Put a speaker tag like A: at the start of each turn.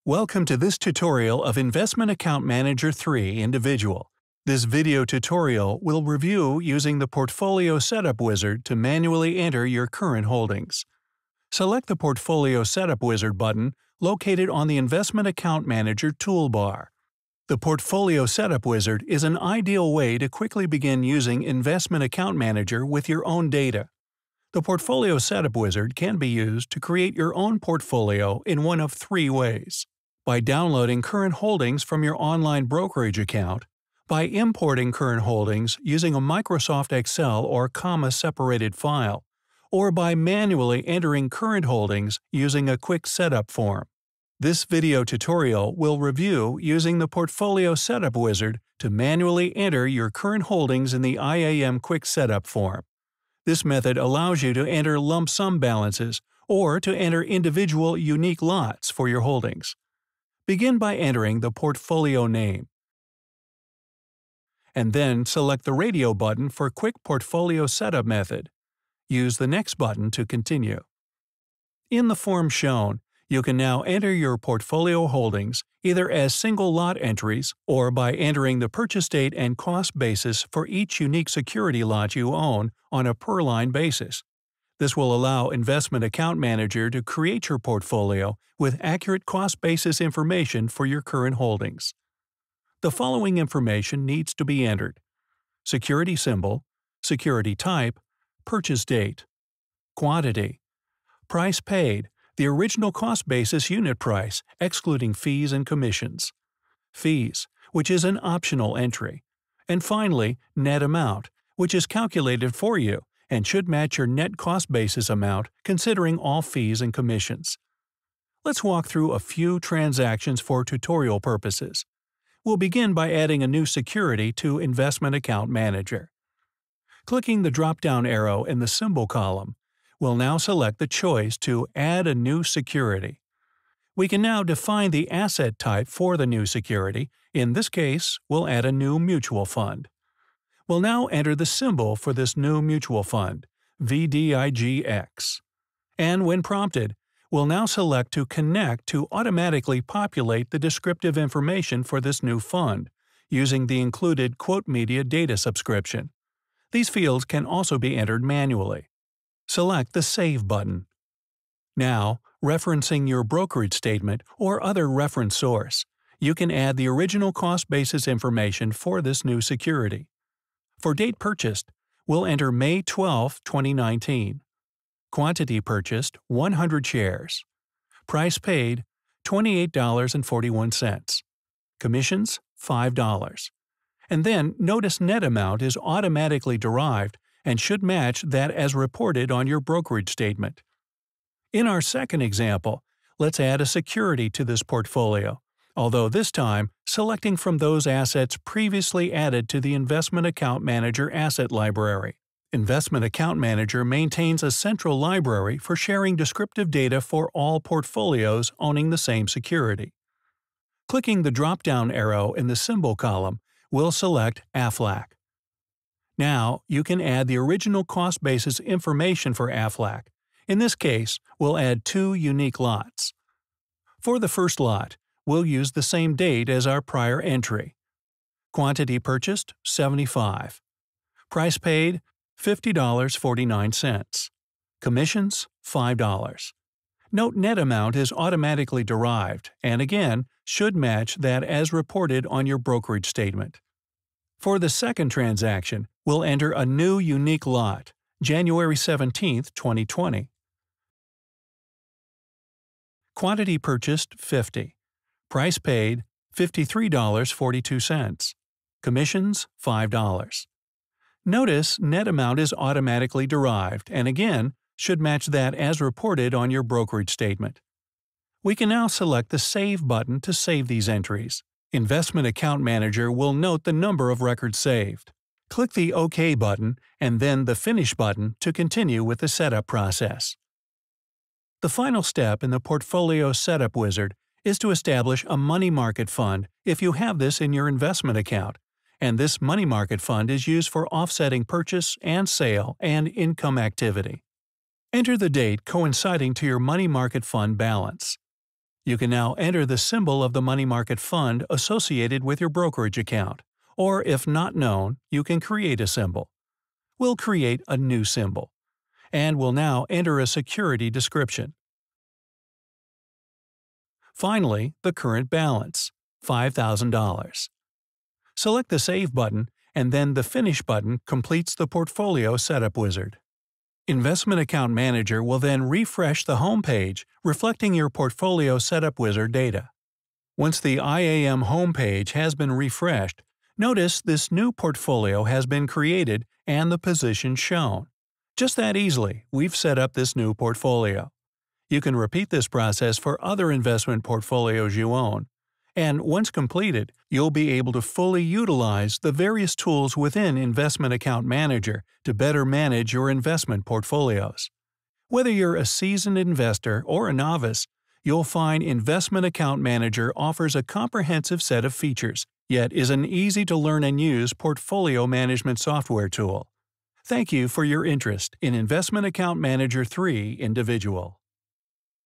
A: Welcome to this tutorial of Investment Account Manager 3 Individual. This video tutorial will review using the Portfolio Setup Wizard to manually enter your current holdings. Select the Portfolio Setup Wizard button located on the Investment Account Manager toolbar. The Portfolio Setup Wizard is an ideal way to quickly begin using Investment Account Manager with your own data. The Portfolio Setup Wizard can be used to create your own portfolio in one of three ways: by downloading current holdings from your online brokerage account, by importing current holdings using a Microsoft Excel or comma-separated file, or by manually entering current holdings using a quick setup form. This video tutorial will review using the Portfolio Setup Wizard to manually enter your current holdings in the IAM Quick Setup form. This method allows you to enter lump sum balances or to enter individual unique lots for your holdings. Begin by entering the portfolio name, and then select the radio button for Quick Portfolio Setup method. Use the Next button to continue. In the form shown, you can now enter your portfolio holdings either as single lot entries or by entering the purchase date and cost basis for each unique security lot you own on a per-line basis. This will allow Investment Account Manager to create your portfolio with accurate cost basis information for your current holdings. The following information needs to be entered: security symbol, security type, purchase date, quantity, price paid, the original cost basis unit price, excluding fees and commissions, fees, which is an optional entry, and finally, net amount, which is calculated for you and should match your net cost basis amount considering all fees and commissions. Let's walk through a few transactions for tutorial purposes. We'll begin by adding a new security to Investment Account Manager. Clicking the drop-down arrow in the symbol column, we'll now select the choice to Add a new security. We can now define the asset type for the new security. In this case, we'll add a new mutual fund. We'll now enter the symbol for this new mutual fund, VDIGX. And when prompted, we'll now select to connect to automatically populate the descriptive information for this new fund, using the included Quote Media data subscription. These fields can also be entered manually. Select the Save button. Now, referencing your brokerage statement or other reference source, you can add the original cost basis information for this new security. For date purchased, we'll enter May 12, 2019. Quantity purchased, 100 shares. Price paid, $28.41. Commissions, $5. And then notice net amount is automatically derived and should match that as reported on your brokerage statement. In our second example, let's add a security to this portfolio, although this time selecting from those assets previously added to the Investment Account Manager asset library. Investment Account Manager maintains a central library for sharing descriptive data for all portfolios owning the same security. Clicking the drop-down arrow in the symbol column, we'll select AFLAC. Now, you can add the original cost basis information for AFLAC. In this case, we'll add two unique lots. For the first lot, we'll use the same date as our prior entry. Quantity purchased, 75. Price paid, $50.49. Commissions, $5. Note net amount is automatically derived and again should match that as reported on your brokerage statement. For the second transaction, we'll enter a new unique lot, January 17, 2020. Quantity purchased, 50. Price paid, $53.42. Commissions, $5. Notice net amount is automatically derived and again should match that as reported on your brokerage statement. We can now select the Save button to save these entries. Investment Account Manager will note the number of records saved. Click the OK button and then the Finish button to continue with the setup process. The final step in the Portfolio Setup Wizard is to establish a money market fund if you have this in your investment account, and this money market fund is used for offsetting purchase and sale and income activity. Enter the date coinciding to your money market fund balance. You can now enter the symbol of the money market fund associated with your brokerage account, or if not known, you can create a symbol. We'll create a new symbol, and we'll now enter a security description. Finally, the current balance, $5,000. Select the Save button, and then the Finish button completes the Portfolio Setup Wizard. Investment Account Manager will then refresh the home page, reflecting your Portfolio Setup Wizard data. Once the IAM home page has been refreshed, notice this new portfolio has been created and the position shown. Just that easily, we've set up this new portfolio. You can repeat this process for other investment portfolios you own. And once completed, you'll be able to fully utilize the various tools within Investment Account Manager to better manage your investment portfolios. Whether you're a seasoned investor or a novice, you'll find Investment Account Manager offers a comprehensive set of features, yet is an easy-to-learn and use portfolio management software tool. Thank you for your interest in Investment Account Manager 3 Individual.